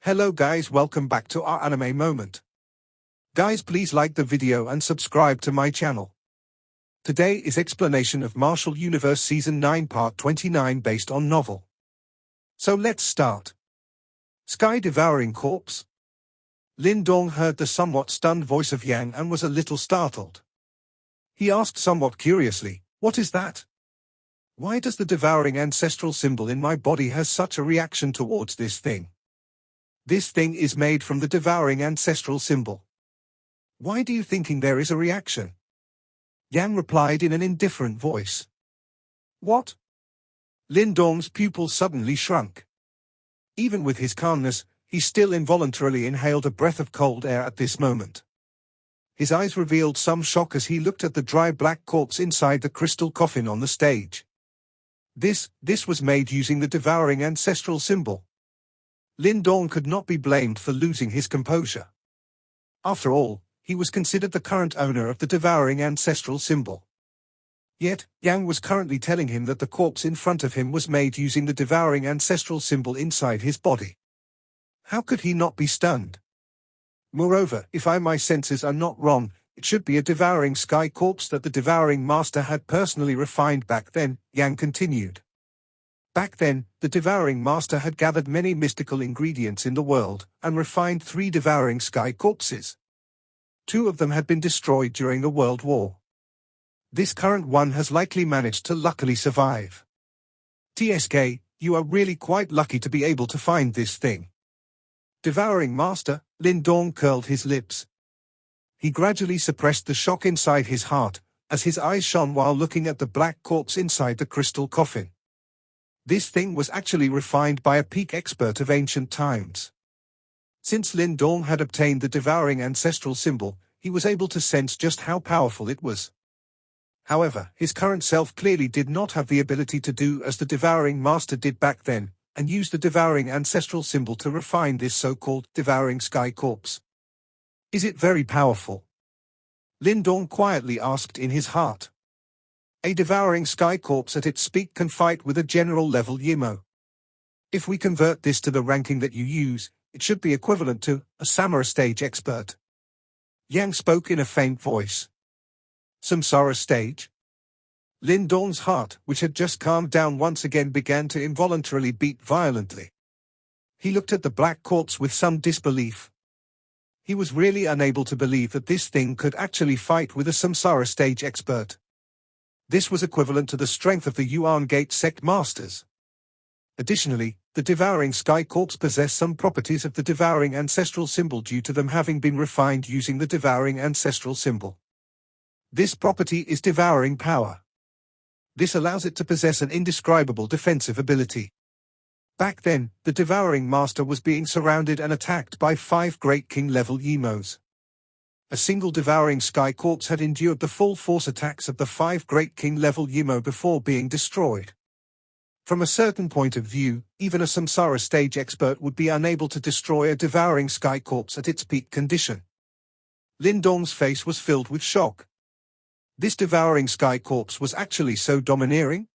Hello guys, welcome back to our anime moment. Guys, please like the video and subscribe to my channel. Today is explanation of Martial Universe Season 9 Part 29 based on novel. So let's start. Sky Devouring Corpse. Lin Dong heard the somewhat stunned voice of Yang and was a little startled. He asked somewhat curiously, "What is that? Why does the devouring ancestral symbol in my body has such a reaction towards this thing? This thing is made from the devouring ancestral symbol. Why do you thinking there is a reaction?" Yang replied in an indifferent voice. "What?" Lin Dong's pupils suddenly shrunk. Even with his calmness, he still involuntarily inhaled a breath of cold air at this moment. His eyes revealed some shock as he looked at the dry black corpse inside the crystal coffin on the stage. This was made using the devouring ancestral symbol. Lin Dong could not be blamed for losing his composure. After all, he was considered the current owner of the devouring ancestral symbol. Yet, Yang was currently telling him that the corpse in front of him was made using the devouring ancestral symbol inside his body. How could he not be stunned? Moreover, if my senses are not wrong, it should be a devouring sky corpse that the devouring master had personally refined back then, Yang continued. Back then, the devouring master had gathered many mystical ingredients in the world, and refined 3 devouring sky corpses. 2 of them had been destroyed during the World War. This current one has likely managed to luckily survive. TSK, you are really quite lucky to be able to find this thing. Devouring master, Lin Dong curled his lips. He gradually suppressed the shock inside his heart, as his eyes shone while looking at the black corpse inside the crystal coffin. This thing was actually refined by a peak expert of ancient times. Since Lin Dong had obtained the devouring ancestral symbol, he was able to sense just how powerful it was. However, his current self clearly did not have the ability to do as the devouring master did back then, and use the devouring ancestral symbol to refine this so-called devouring sky corpse. Is it very powerful? Lin Dong quietly asked in his heart. A devouring sky corpse at its peak can fight with a general level Yimo. If we convert this to the ranking that you use, it should be equivalent to a Samara stage expert. Yang spoke in a faint voice. Samsara stage? Lin Dong's heart, which had just calmed down once again, began to involuntarily beat violently. He looked at the black corpse with some disbelief. He was really unable to believe that this thing could actually fight with a Samsara stage expert. This was equivalent to the strength of the Yuan Gate sect masters. Additionally, the devouring sky corpse possessed some properties of the devouring ancestral symbol due to them having been refined using the devouring ancestral symbol. This property is devouring power. This allows it to possess an indescribable defensive ability. Back then, the devouring master was being surrounded and attacked by 5 Great King level Yimos. A single devouring sky corpse had endured the full force attacks of the 5 Great King level Yimo before being destroyed. From a certain point of view, even a Samsara stage expert would be unable to destroy a devouring sky corpse at its peak condition. Lin Dong's face was filled with shock. This devouring sky corpse was actually so domineering?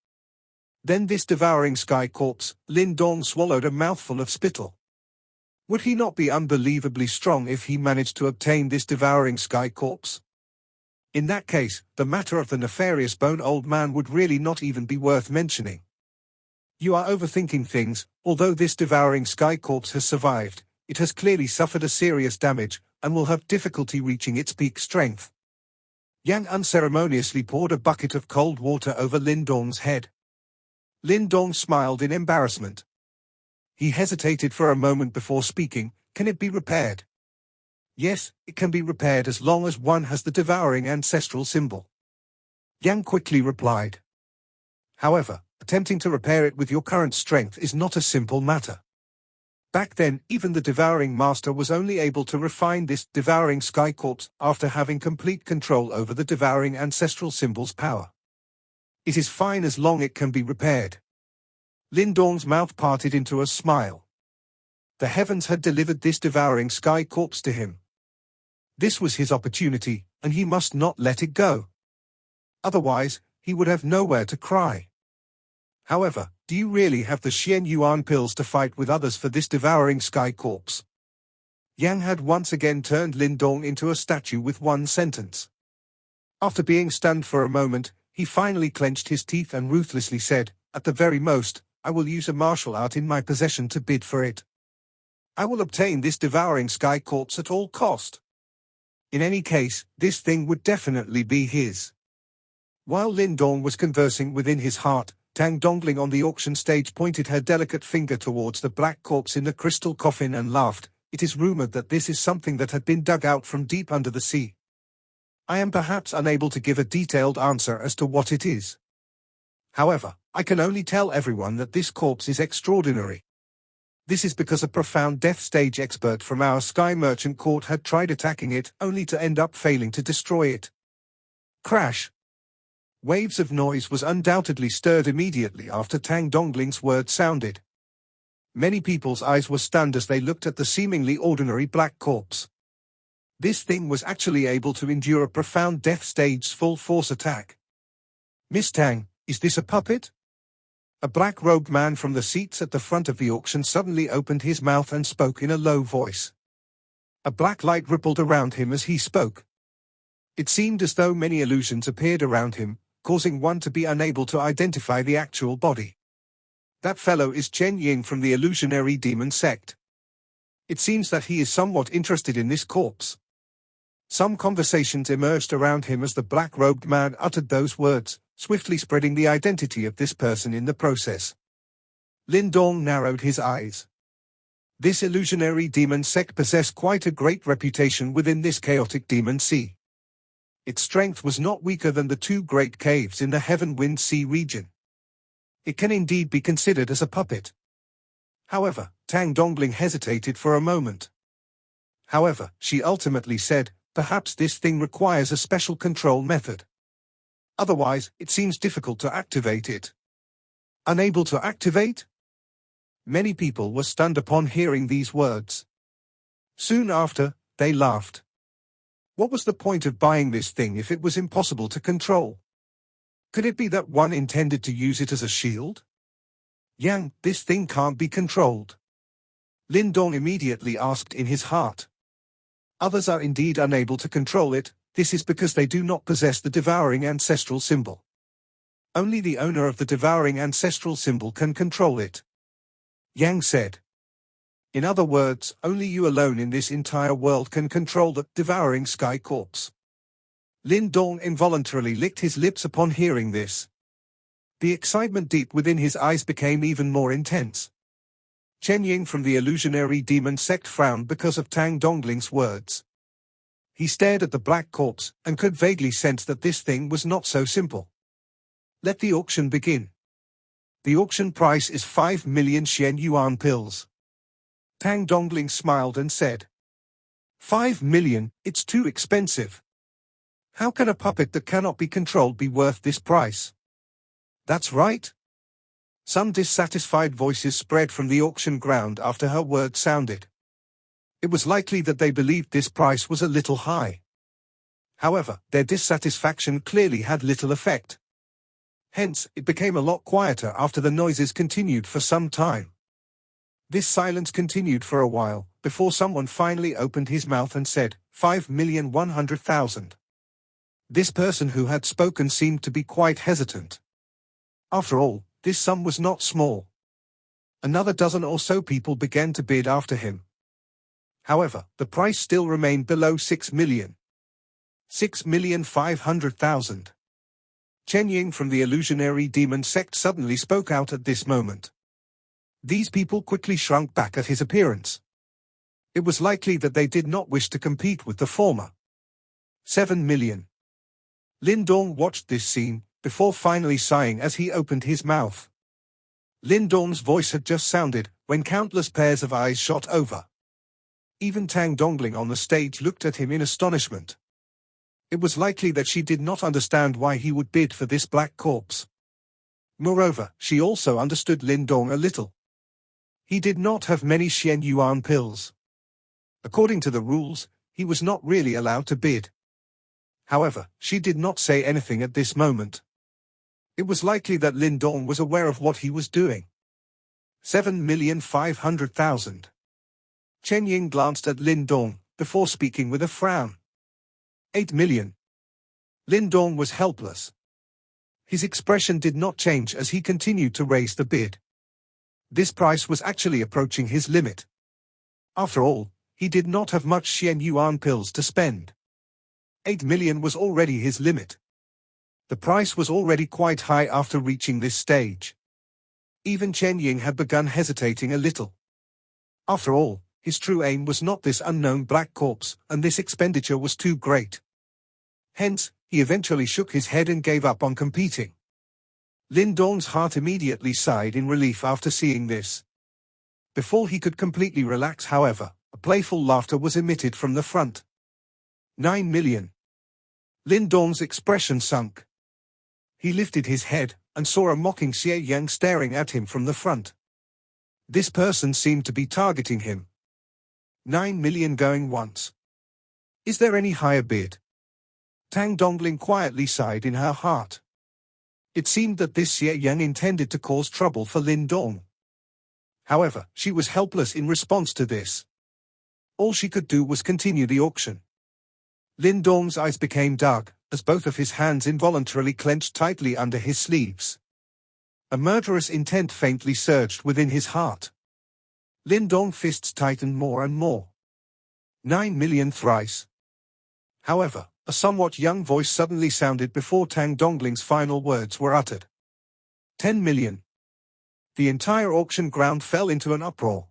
Then this devouring sky corpse, Lin Dong swallowed a mouthful of spittle. Would he not be unbelievably strong if he managed to obtain this devouring sky corpse? In that case, the matter of the nefarious bone old man would really not even be worth mentioning. You are overthinking things. Although this devouring sky corpse has survived, it has clearly suffered a serious damage, and will have difficulty reaching its peak strength. Yang unceremoniously poured a bucket of cold water over Lin Dong's head. Lin Dong smiled in embarrassment. He hesitated for a moment before speaking. Can it be repaired? Yes, it can be repaired as long as one has the devouring ancestral symbol. Yang quickly replied. However, attempting to repair it with your current strength is not a simple matter. Back then, even the devouring master was only able to refine this devouring sky corpse after having complete control over the devouring ancestral symbol's power. It is fine as long as it can be repaired. Lin Dong's mouth parted into a smile. The heavens had delivered this devouring sky corpse to him. This was his opportunity, and he must not let it go. Otherwise, he would have nowhere to cry. However, do you really have the Xian Yuan pills to fight with others for this devouring sky corpse? Yang had once again turned Lin Dong into a statue with one sentence. After being stunned for a moment, he finally clenched his teeth and ruthlessly said, "At the very most, I will use a martial art in my possession to bid for it. I will obtain this devouring sky corpse at all cost. In any case, this thing would definitely be his." While Lin Dong was conversing within his heart, Tang Dongling on the auction stage pointed her delicate finger towards the black corpse in the crystal coffin and laughed. "It is rumored that this is something that had been dug out from deep under the sea. I am perhaps unable to give a detailed answer as to what it is. However, I can only tell everyone that this corpse is extraordinary. This is because a profound death stage expert from our Sky Merchant Court had tried attacking it, only to end up failing to destroy it." Crash! Waves of noise was undoubtedly stirred immediately after Tang Dongling's words sounded. Many people's eyes were stunned as they looked at the seemingly ordinary black corpse. This thing was actually able to endure a profound death stage's full-force attack. "Miss Tang, is this a puppet?" A black-robed man from the seats at the front of the auction suddenly opened his mouth and spoke in a low voice. A black light rippled around him as he spoke. It seemed as though many illusions appeared around him, causing one to be unable to identify the actual body. "That fellow is Chen Ying from the illusionary demon sect. It seems that he is somewhat interested in this corpse." Some conversations emerged around him as the black-robed man uttered those words, swiftly spreading the identity of this person in the process. Lin Dong narrowed his eyes. This illusionary demon sect possessed quite a great reputation within this chaotic demon sea. Its strength was not weaker than the two great caves in the Heaven-Wind Sea region. It can indeed be considered as a puppet. However, Tang Dongling hesitated for a moment. However, she ultimately said, "Perhaps this thing requires a special control method. Otherwise, it seems difficult to activate it." Unable to activate? Many people were stunned upon hearing these words. Soon after, they laughed. What was the point of buying this thing if it was impossible to control? Could it be that one intended to use it as a shield? "Yang, this thing can't be controlled." Lin Dong immediately asked in his heart. "Others are indeed unable to control it. This is because they do not possess the devouring ancestral symbol. Only the owner of the devouring ancestral symbol can control it," Yang said. "In other words, only you alone in this entire world can control the devouring sky corpse." Lin Dong involuntarily licked his lips upon hearing this. The excitement deep within his eyes became even more intense. Chen Ying from the illusionary demon sect frowned because of Tang Dongling's words. He stared at the black corpse and could vaguely sense that this thing was not so simple. "Let the auction begin. The auction price is 5 million Xian Yuan pills." Tang Dongling smiled and said, 5 million, it's too expensive. How can a puppet that cannot be controlled be worth this price?" "That's right." Some dissatisfied voices spread from the auction ground after her words sounded. It was likely that they believed this price was a little high. However, their dissatisfaction clearly had little effect. Hence, it became a lot quieter after the noises continued for some time. This silence continued for a while, before someone finally opened his mouth and said, 5,100,000. This person who had spoken seemed to be quite hesitant. After all, this sum was not small. Another dozen or so people began to bid after him. However, the price still remained below 6 million. 6,500,000. Chen Ying from the illusionary demon sect suddenly spoke out at this moment. These people quickly shrunk back at his appearance. It was likely that they did not wish to compete with the former. 7 million. Lin Dong watched this scene, before finally sighing as he opened his mouth. Lin Dong's voice had just sounded, when countless pairs of eyes shot over. Even Tang Dongling on the stage looked at him in astonishment. It was likely that she did not understand why he would bid for this black corpse. Moreover, she also understood Lin Dong a little. He did not have many Xian Yuan pills. According to the rules, he was not really allowed to bid. However, she did not say anything at this moment. It was likely that Lin Dong was aware of what he was doing. 7,500,000. Chen Ying glanced at Lin Dong, before speaking with a frown. 8 million. Lin Dong was helpless. His expression did not change as he continued to raise the bid. This price was actually approaching his limit. After all, he did not have much Xian Yuan pills to spend. 8 million was already his limit. The price was already quite high after reaching this stage. Even Chen Ying had begun hesitating a little. After all, his true aim was not this unknown black corpse, and this expenditure was too great. Hence, he eventually shook his head and gave up on competing. Lin Dong's heart immediately sighed in relief after seeing this. Before he could completely relax, however, a playful laughter was emitted from the front. 9 million. Lin Dong's expression sunk. He lifted his head, and saw a mocking Xie Yang staring at him from the front. This person seemed to be targeting him. 9 million going once. Is there any higher bid? Tang Dongling quietly sighed in her heart. It seemed that this Xie Yang intended to cause trouble for Lin Dong. However, she was helpless in response to this. All she could do was continue the auction. Lin Dong's eyes became dark, as both of his hands involuntarily clenched tightly under his sleeves. A murderous intent faintly surged within his heart. Lin Dong's fists tightened more and more. 9 million thrice. However, a somewhat young voice suddenly sounded before Tang Dongling's final words were uttered. 10 million. The entire auction ground fell into an uproar.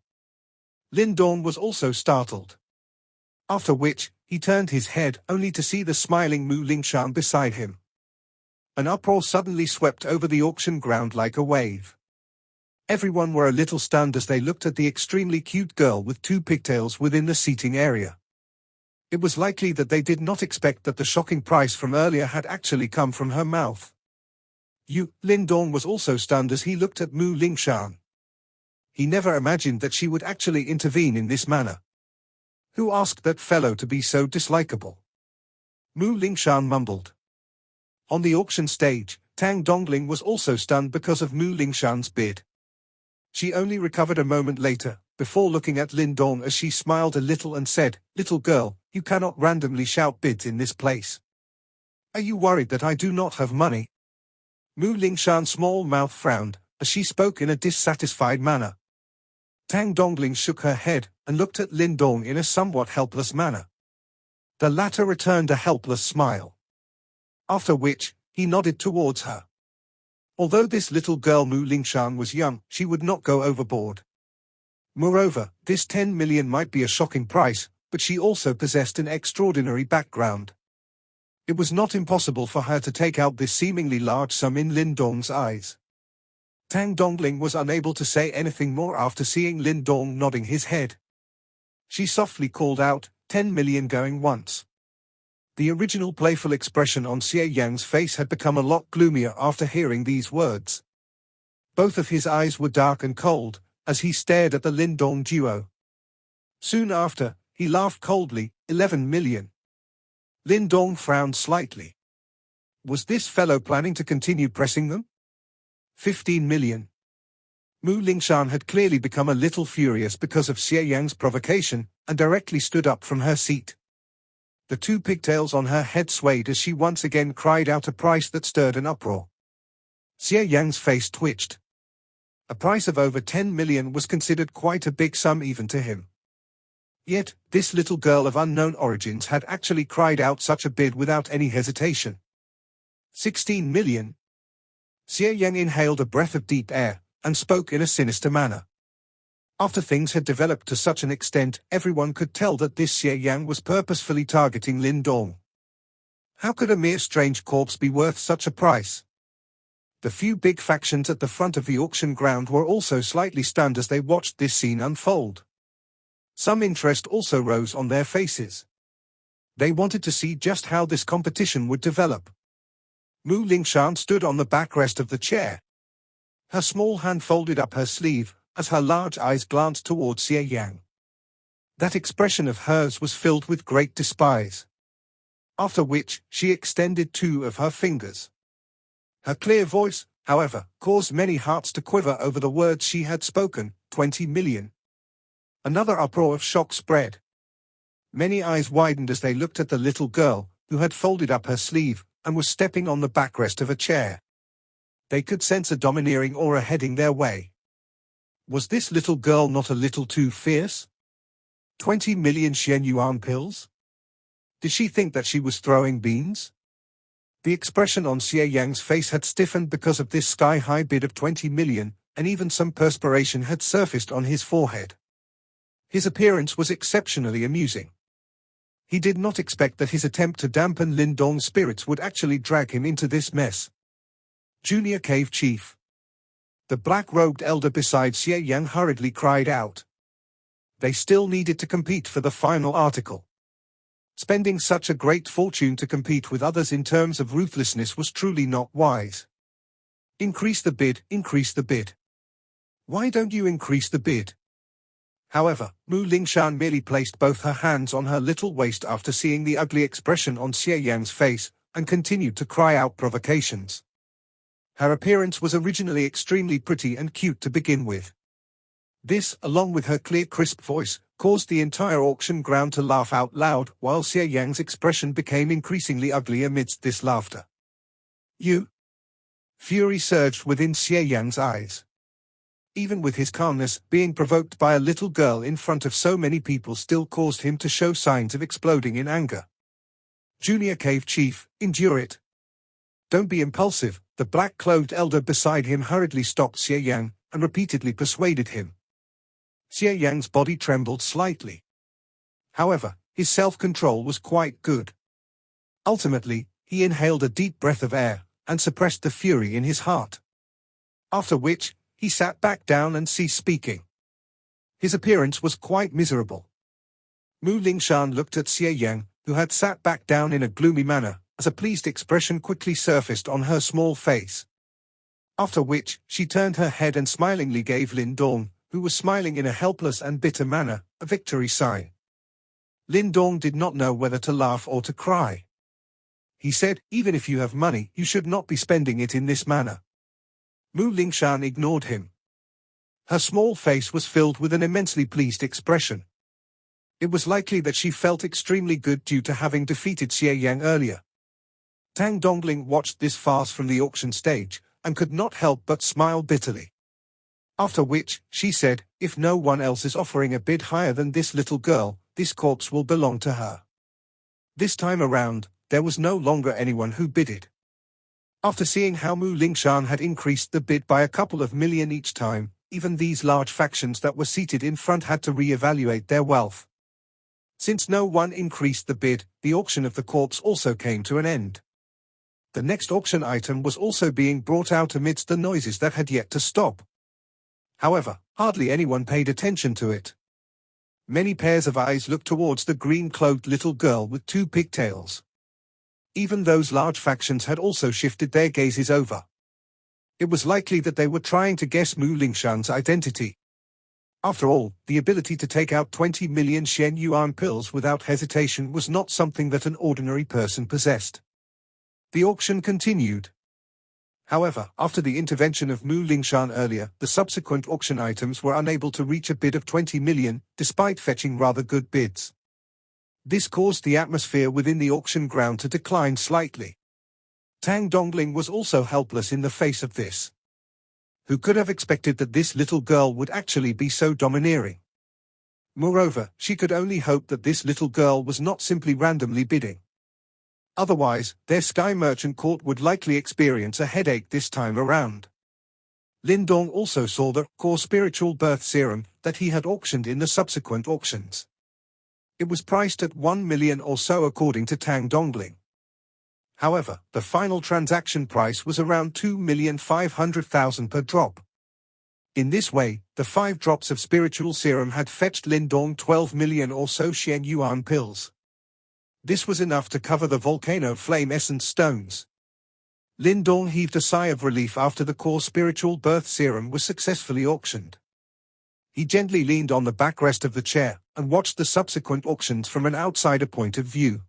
Lin Dong was also startled. After which, he turned his head only to see the smiling Mu Lingshan beside him. An uproar suddenly swept over the auction ground like a wave. Everyone were a little stunned as they looked at the extremely cute girl with 2 pigtails within the seating area. It was likely that they did not expect that the shocking price from earlier had actually come from her mouth. Lin Dong was also stunned as he looked at Mu Lingshan. He never imagined that she would actually intervene in this manner. Who asked that fellow to be so dislikable? Mu Lingshan mumbled. On the auction stage, Tang Dongling was also stunned because of Mu Lingshan's bid. She only recovered a moment later, before looking at Lin Dong as she smiled a little and said, "Little girl, you cannot randomly shout bids in this place. Are you worried that I do not have money?" Mu Lingshan's small mouth frowned, as she spoke in a dissatisfied manner. Tang Dongling shook her head, and looked at Lin Dong in a somewhat helpless manner. The latter returned a helpless smile. After which, he nodded towards her. Although this little girl Mu Lingshan was young, she would not go overboard. Moreover, this 10 million might be a shocking price, but she also possessed an extraordinary background. It was not impossible for her to take out this seemingly large sum in Lin Dong's eyes. Tang Dongling was unable to say anything more after seeing Lin Dong nodding his head. She softly called out, 10 million going once. The original playful expression on Xie Yang's face had become a lot gloomier after hearing these words. Both of his eyes were dark and cold, as he stared at the Lin Dong duo. Soon after, he laughed coldly, 11 million. Lin Dong frowned slightly. Was this fellow planning to continue pressing them? 15 million. Mu Lingshan had clearly become a little furious because of Xie Yang's provocation, and directly stood up from her seat. The 2 pigtails on her head swayed as she once again cried out a price that stirred an uproar. Xie Yang's face twitched. A price of over 10 million was considered quite a big sum even to him. Yet, this little girl of unknown origins had actually cried out such a bid without any hesitation. 16 million. Xie Yang inhaled a breath of deep air, and spoke in a sinister manner. After things had developed to such an extent, everyone could tell that this Xie Yang was purposefully targeting Lin Dong. How could a mere strange corpse be worth such a price? The few big factions at the front of the auction ground were also slightly stunned as they watched this scene unfold. Some interest also rose on their faces. They wanted to see just how this competition would develop. Mu Lingshan stood on the backrest of the chair. Her small hand folded up her sleeve, as her large eyes glanced towards Xie Yang. That expression of hers was filled with great despise. After which, she extended 2 of her fingers. Her clear voice, however, caused many hearts to quiver over the words she had spoken, 20 million. Another uproar of shock spread. Many eyes widened as they looked at the little girl, who had folded up her sleeve, and was stepping on the backrest of a chair. They could sense a domineering aura heading their way. Was this little girl not a little too fierce? 20 million Shen Yuan pills? Did she think that she was throwing beans? The expression on Xie Yang's face had stiffened because of this sky-high bid of 20 million, and even some perspiration had surfaced on his forehead. His appearance was exceptionally amusing. He did not expect that his attempt to dampen Lin Dong's spirits would actually drag him into this mess. Junior Cave Chief. The black-robed elder beside Xie Yang hurriedly cried out. They still needed to compete for the final article. Spending such a great fortune to compete with others in terms of ruthlessness was truly not wise. Increase the bid, increase the bid. Why don't you increase the bid? However, Mu Lingshan merely placed both her hands on her little waist after seeing the ugly expression on Xie Yang's face, and continued to cry out provocations. Her appearance was originally extremely pretty and cute to begin with. This, along with her clear crisp voice, caused the entire auction ground to laugh out loud, while Xie Yang's expression became increasingly ugly amidst this laughter. You? Fury surged within Xie Yang's eyes. Even with his calmness, being provoked by a little girl in front of so many people still caused him to show signs of exploding in anger. Junior Cave Chief, endure it. Don't be impulsive, the black-clothed elder beside him hurriedly stopped Xie Yang, and repeatedly persuaded him. Xie Yang's body trembled slightly. However, his self-control was quite good. Ultimately, he inhaled a deep breath of air, and suppressed the fury in his heart. After which, he sat back down and ceased speaking. His appearance was quite miserable. Mu Lingshan looked at Xie Yang, who had sat back down in a gloomy manner, as a pleased expression quickly surfaced on her small face. After which, she turned her head and smilingly gave Lin Dong, who was smiling in a helpless and bitter manner, a victory sign. Lin Dong did not know whether to laugh or to cry. He said, even if you have money, you should not be spending it in this manner. Mu Lingshan ignored him. Her small face was filled with an immensely pleased expression. It was likely that she felt extremely good due to having defeated Xie Yang earlier. Tang Dongling watched this farce from the auction stage, and could not help but smile bitterly. After which, she said, if no one else is offering a bid higher than this little girl, this corpse will belong to her. This time around, there was no longer anyone who bidded. After seeing how Mu Lingshan had increased the bid by a couple of million each time, even these large factions that were seated in front had to re-evaluate their wealth. Since no one increased the bid, the auction of the corpse also came to an end. The next auction item was also being brought out amidst the noises that had yet to stop. However, hardly anyone paid attention to it. Many pairs of eyes looked towards the green-clothed little girl with two pigtails. Even those large factions had also shifted their gazes over. It was likely that they were trying to guess Mu Lingshan's identity. After all, the ability to take out 20 million Shen Yuan pills without hesitation was not something that an ordinary person possessed. The auction continued. However, after the intervention of Mu Lingshan earlier, the subsequent auction items were unable to reach a bid of 20 million, despite fetching rather good bids. This caused the atmosphere within the auction ground to decline slightly. Tang Dongling was also helpless in the face of this. Who could have expected that this little girl would actually be so domineering? Moreover, she could only hope that this little girl was not simply randomly bidding. Otherwise, their sky merchant court would likely experience a headache this time around. Lin Dong also saw the core spiritual birth serum that he had auctioned in the subsequent auctions. It was priced at 1 million or so according to Tang Dongling. However, the final transaction price was around 2,500,000 per drop. In this way, the 5 drops of spiritual serum had fetched Lin Dong 12 million or so Shen Yuan pills. This was enough to cover the volcano flame essence stones. Lin Dong heaved a sigh of relief after the core spiritual birth serum was successfully auctioned. He gently leaned on the backrest of the chair, and watched the subsequent auctions from an outsider point of view.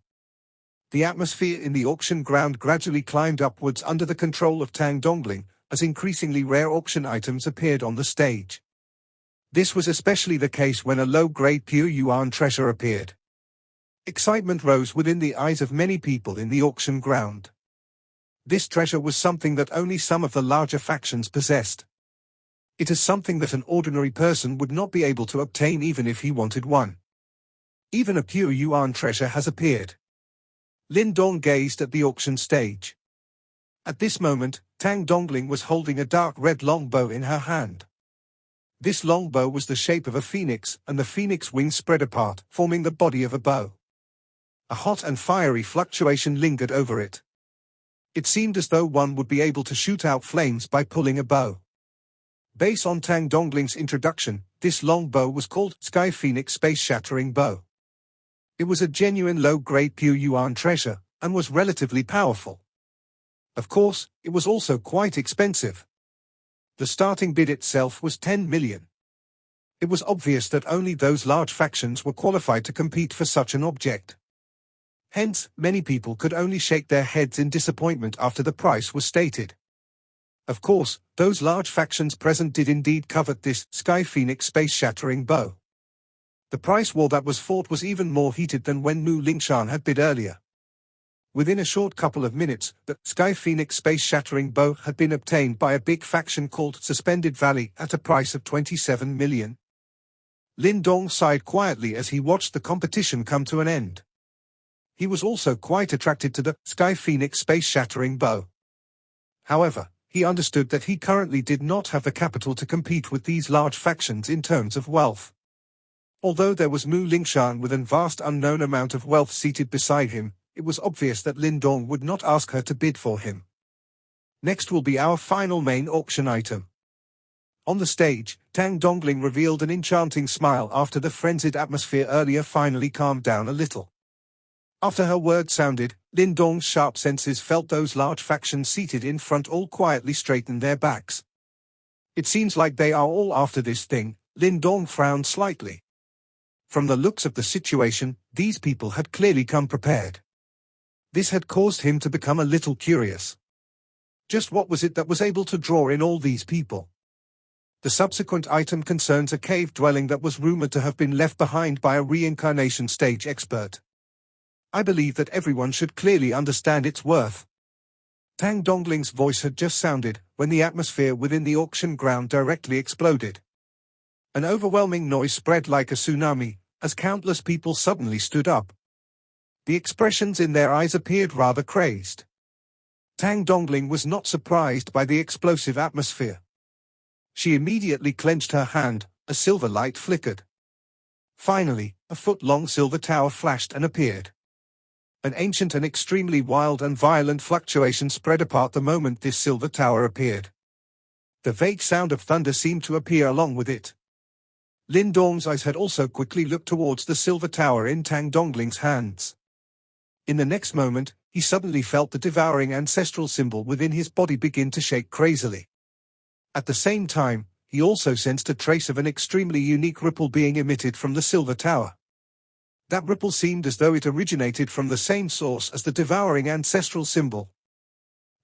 The atmosphere in the auction ground gradually climbed upwards under the control of Tang Dongling, as increasingly rare auction items appeared on the stage. This was especially the case when a low-grade pure yuan treasure appeared. Excitement rose within the eyes of many people in the auction ground. This treasure was something that only some of the larger factions possessed. It is something that an ordinary person would not be able to obtain even if he wanted one. Even a pure yuan treasure has appeared. Lin Dong gazed at the auction stage. At this moment, Tang Dongling was holding a dark red longbow in her hand. This longbow was the shape of a phoenix, and the phoenix wings spread apart, forming the body of a bow. A hot and fiery fluctuation lingered over it. It seemed as though one would be able to shoot out flames by pulling a bow. Based on Tang Dongling's introduction, this long bow was called Sky Phoenix Space-Shattering Bow. It was a genuine low-grade pure yuan treasure, and was relatively powerful. Of course, it was also quite expensive. The starting bid itself was 10 million. It was obvious that only those large factions were qualified to compete for such an object. Hence, many people could only shake their heads in disappointment after the price was stated. Of course, those large factions present did indeed covet this Sky Phoenix Space-Shattering Bow. The price war that was fought was even more heated than when Lingshan had bid earlier. Within a short couple of minutes, the Sky Phoenix Space-Shattering Bow had been obtained by a big faction called Suspended Valley at a price of 27 million. Lin Dong sighed quietly as he watched the competition come to an end. He was also quite attracted to the Sky Phoenix Space-Shattering Bow. However, he understood that he currently did not have the capital to compete with these large factions in terms of wealth. Although there was Lingshan with a vast unknown amount of wealth seated beside him, it was obvious that Lin Dong would not ask her to bid for him. Next will be our final main auction item. On the stage, Tang Dongling revealed an enchanting smile after the frenzied atmosphere earlier finally calmed down a little. After her words sounded, Lin Dong's sharp senses felt those large factions seated in front all quietly straighten their backs. It seems like they are all after this thing. Lin Dong frowned slightly. From the looks of the situation, these people had clearly come prepared. This had caused him to become a little curious. Just what was it that was able to draw in all these people? The subsequent item concerns a cave dwelling that was rumored to have been left behind by a reincarnation stage expert. I believe that everyone should clearly understand its worth. Tang Dongling's voice had just sounded, when the atmosphere within the auction ground directly exploded. An overwhelming noise spread like a tsunami, as countless people suddenly stood up. The expressions in their eyes appeared rather crazed. Tang Dongling was not surprised by the explosive atmosphere. She immediately clenched her hand, a silver light flickered. Finally, a foot-long silver tower flashed and appeared. An ancient and extremely wild and violent fluctuation spread apart the moment this silver tower appeared. The vague sound of thunder seemed to appear along with it. Lin Dong's eyes had also quickly looked towards the silver tower in Tang Dongling's hands. In the next moment, he suddenly felt the devouring ancestral symbol within his body begin to shake crazily. At the same time, he also sensed a trace of an extremely unique ripple being emitted from the silver tower. That ripple seemed as though it originated from the same source as the devouring ancestral symbol.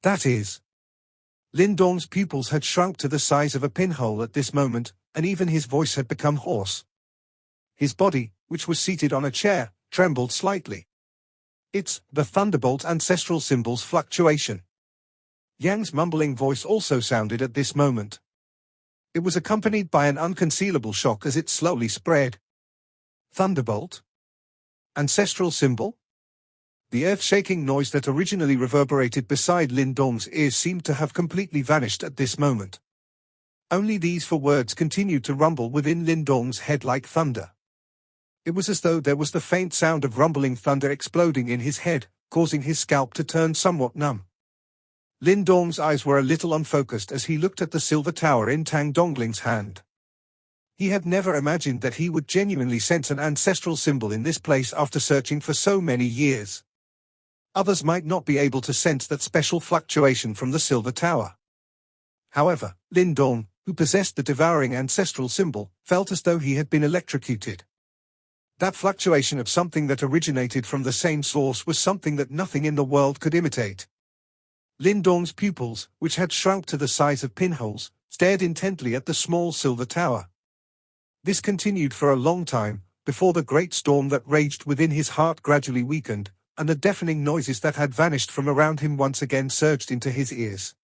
That is. Lin Dong's pupils had shrunk to the size of a pinhole at this moment, and even his voice had become hoarse. His body, which was seated on a chair, trembled slightly. It's the thunderbolt ancestral symbol's fluctuation. Yang's mumbling voice also sounded at this moment. It was accompanied by an unconcealable shock as it slowly spread. Thunderbolt? Ancestral symbol? The earth-shaking noise that originally reverberated beside Lin Dong's ears seemed to have completely vanished at this moment. Only these four words continued to rumble within Lin Dong's head like thunder. It was as though there was the faint sound of rumbling thunder exploding in his head, causing his scalp to turn somewhat numb. Lin Dong's eyes were a little unfocused as he looked at the silver tower in Tang Dongling's hand. He had never imagined that he would genuinely sense an ancestral symbol in this place after searching for so many years. Others might not be able to sense that special fluctuation from the silver tower. However, Lin Dong, who possessed the devouring ancestral symbol, felt as though he had been electrocuted. That fluctuation of something that originated from the same source was something that nothing in the world could imitate. Lin Dong's pupils, which had shrunk to the size of pinholes, stared intently at the small silver tower. This continued for a long time, before the great storm that raged within his heart gradually weakened, and the deafening noises that had vanished from around him once again surged into his ears.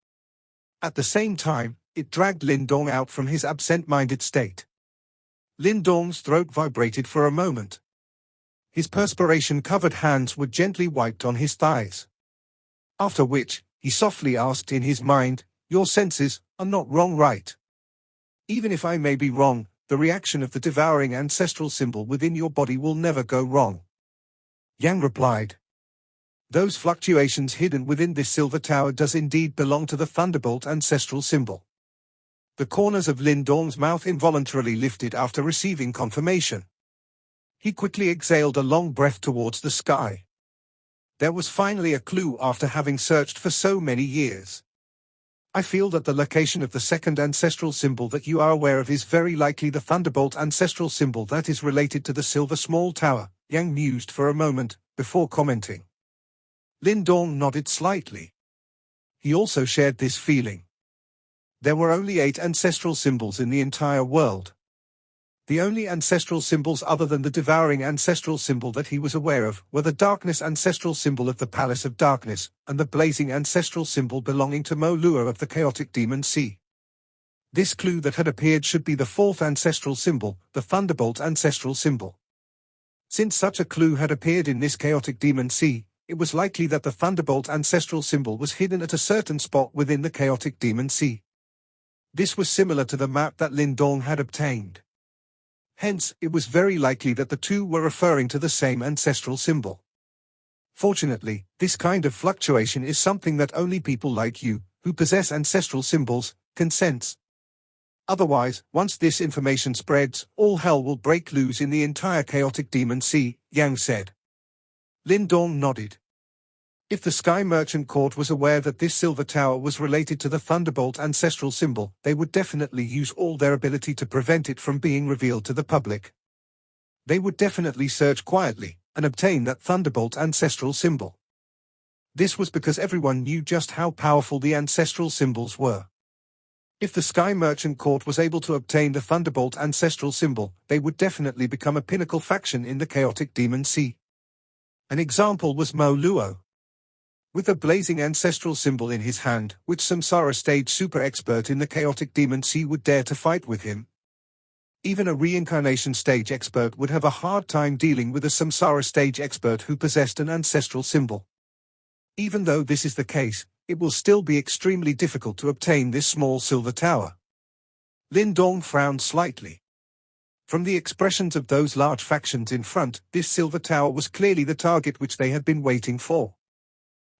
At the same time, it dragged Lin Dong out from his absent-minded state. Lin Dong's throat vibrated for a moment. His perspiration-covered hands were gently wiped on his thighs. After which, he softly asked in his mind, "Your senses are not wrong, right? Even if I may be wrong, the reaction of the devouring ancestral symbol within your body will never go wrong." Yang replied, "Those fluctuations hidden within this silver tower does indeed belong to the thunderbolt ancestral symbol." The corners of Lin Dong's mouth involuntarily lifted after receiving confirmation. He quickly exhaled a long breath towards the sky. There was finally a clue after having searched for so many years. "I feel that the location of the second ancestral symbol that you are aware of is very likely the thunderbolt ancestral symbol that is related to the silver small tower," Yang mused for a moment, before commenting. Lin Dong nodded slightly. He also shared this feeling. There were only 8 ancestral symbols in the entire world. The only ancestral symbols other than the devouring ancestral symbol that he was aware of were the darkness ancestral symbol of the Palace of Darkness, and the blazing ancestral symbol belonging to Mo Lua of the chaotic demon sea. This clue that had appeared should be the 4th ancestral symbol, the thunderbolt ancestral symbol. Since such a clue had appeared in this chaotic demon sea, it was likely that the thunderbolt ancestral symbol was hidden at a certain spot within the chaotic demon sea. This was similar to the map that Lin Dong had obtained. Hence, it was very likely that the two were referring to the same ancestral symbol. Fortunately, this kind of fluctuation is something that only people like you, who possess ancestral symbols, can sense. Otherwise, once this information spreads, all hell will break loose in the entire chaotic demon sea, Yang said. Lin Dong nodded. If the Sky Merchant Court was aware that this silver tower was related to the thunderbolt ancestral symbol, they would definitely use all their ability to prevent it from being revealed to the public. They would definitely search quietly, and obtain that thunderbolt ancestral symbol. This was because everyone knew just how powerful the ancestral symbols were. If the Sky Merchant Court was able to obtain the thunderbolt ancestral symbol, they would definitely become a pinnacle faction in the chaotic demon sea. An example was Mo Luo. With a blazing ancestral symbol in his hand, which Samsara stage super expert in the chaotic demon sea would dare to fight with him. Even a reincarnation stage expert would have a hard time dealing with a Samsara stage expert who possessed an ancestral symbol. Even though this is the case, it will still be extremely difficult to obtain this small silver tower. Lin Dong frowned slightly. From the expressions of those large factions in front, this silver tower was clearly the target which they had been waiting for.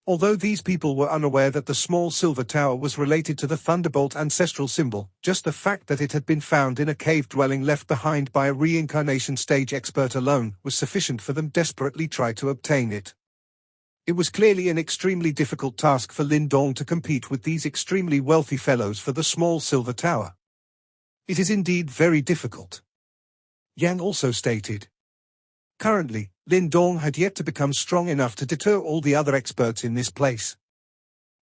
Although these people were unaware that the small silver tower was related to the thunderbolt ancestral symbol, just the fact that it had been found in a cave dwelling left behind by a reincarnation stage expert alone was sufficient for them desperately try to obtain it. It was clearly an extremely difficult task for Lin Dong to compete with these extremely wealthy fellows for the small silver tower. It is indeed very difficult. Yang also stated. Currently, Lin Dong had yet to become strong enough to deter all the other experts in this place.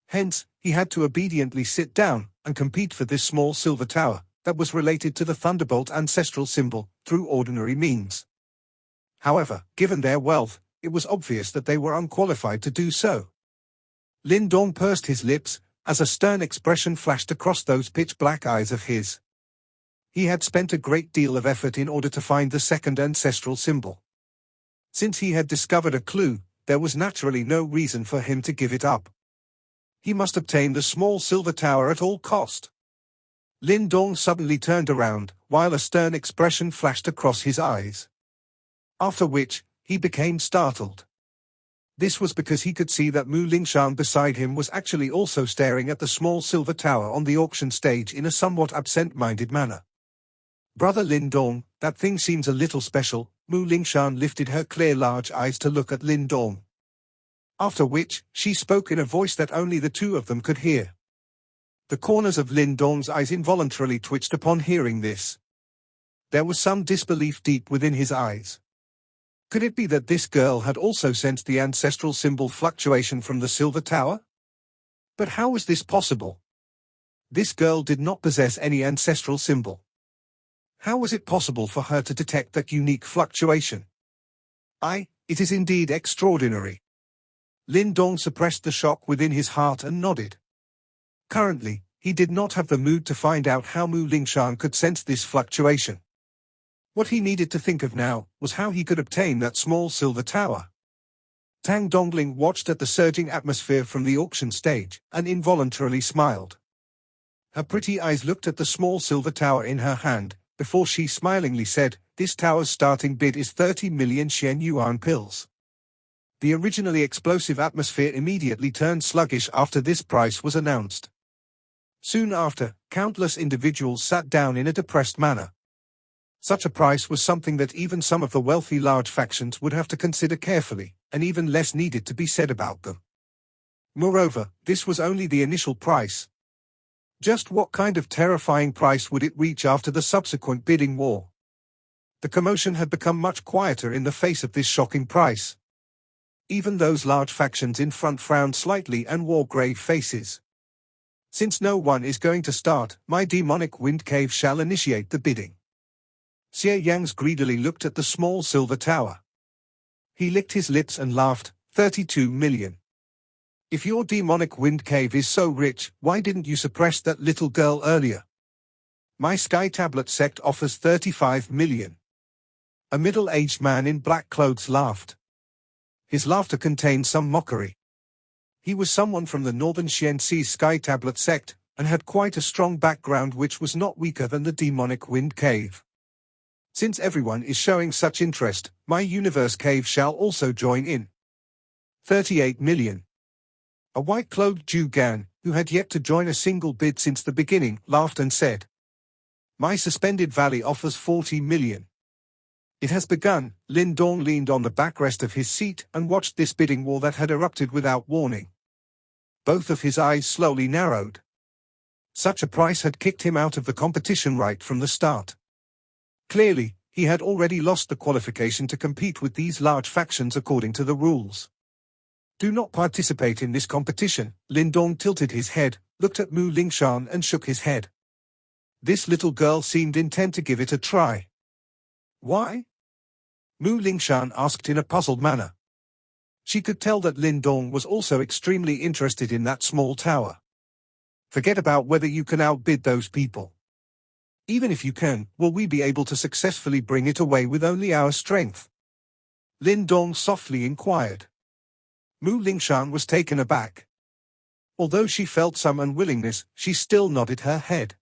Hence, he had to obediently sit down and compete for this small silver tower that was related to the thunderbolt ancestral symbol through ordinary means. However, given their wealth, it was obvious that they were unqualified to do so. Lin Dong pursed his lips as a stern expression flashed across those pitch-black eyes of his. He had spent a great deal of effort in order to find the second ancestral symbol. Since he had discovered a clue, there was naturally no reason for him to give it up. He must obtain the small silver tower at all cost. Lin Dong suddenly turned around, while a stern expression flashed across his eyes. After which, he became startled. This was because he could see that Mu Lingshan beside him was actually also staring at the small silver tower on the auction stage in a somewhat absent-minded manner. "Brother Lin Dong, that thing seems a little special." Mu Lingshan lifted her clear large eyes to look at Lin Dong. After which, she spoke in a voice that only the two of them could hear. The corners of Lin Dong's eyes involuntarily twitched upon hearing this. There was some disbelief deep within his eyes. Could it be that this girl had also sensed the ancestral symbol fluctuation from the silver tower? But how was this possible? This girl did not possess any ancestral symbol. How was it possible for her to detect that unique fluctuation? It is indeed extraordinary. Lin Dong suppressed the shock within his heart and nodded. Currently, he did not have the mood to find out how Mu Lingshan could sense this fluctuation. What he needed to think of now was how he could obtain that small silver tower. Tang Dongling watched at the surging atmosphere from the auction stage and involuntarily smiled. Her pretty eyes looked at the small silver tower in her hand, before she smilingly said, "This tower's starting bid is 30 million Xian Yuan pills." The originally explosive atmosphere immediately turned sluggish after this price was announced. Soon after, countless individuals sat down in a depressed manner. Such a price was something that even some of the wealthy large factions would have to consider carefully, and even less needed to be said about them. Moreover, this was only the initial price. Just what kind of terrifying price would it reach after the subsequent bidding war? The commotion had become much quieter in the face of this shocking price. Even those large factions in front frowned slightly and wore grave faces. Since no one is going to start, my demonic wind cave shall initiate the bidding. Xie Yangs greedily looked at the small silver tower. He licked his lips and laughed, 32 million. If your demonic wind cave is so rich, why didn't you suppress that little girl earlier? My sky tablet sect offers 35 million. A middle-aged man in black clothes laughed. His laughter contained some mockery. He was someone from the northern Xianxi Sky Tablet sect, and had quite a strong background which was not weaker than the demonic wind cave. Since everyone is showing such interest, my universe cave shall also join in. 38 million. A white-clothed Zhu Gan, who had yet to join a single bid since the beginning, laughed and said, "My suspended valley offers 40 million. It has begun." Lin Dong leaned on the backrest of his seat and watched this bidding war that had erupted without warning. Both of his eyes slowly narrowed. Such a price had kicked him out of the competition right from the start. Clearly, he had already lost the qualification to compete with these large factions according to the rules. "Do not participate in this competition." Lin Dong tilted his head, looked at Mu Lingshan and shook his head. This little girl seemed intent to give it a try. Why? Mu Lingshan asked in a puzzled manner. She could tell that Lin Dong was also extremely interested in that small tower. Forget about whether you can outbid those people. Even if you can, will we be able to successfully bring it away with only our strength? Lin Dong softly inquired. Mu Lingshan was taken aback. Although she felt some unwillingness, she still nodded her head.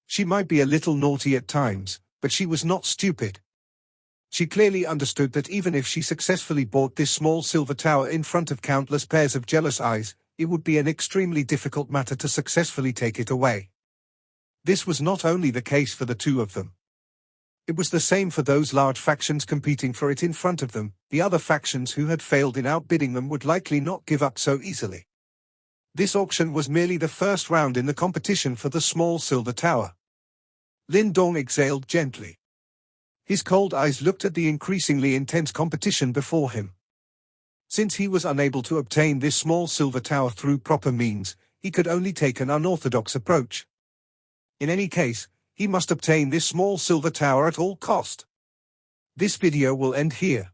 She might be a little naughty at times, but she was not stupid. She clearly understood that even if she successfully bought this small silver tower in front of countless pairs of jealous eyes, it would be an extremely difficult matter to successfully take it away. This was not only the case for the two of them. It was the same for those large factions competing for it in front of them. The other factions who had failed in outbidding them would likely not give up so easily. This auction was merely the first round in the competition for the small silver tower. Lin Dong exhaled gently. His cold eyes looked at the increasingly intense competition before him. Since he was unable to obtain this small silver tower through proper means, he could only take an unorthodox approach. In any case, he must obtain this small silver tower at all cost. This video will end here.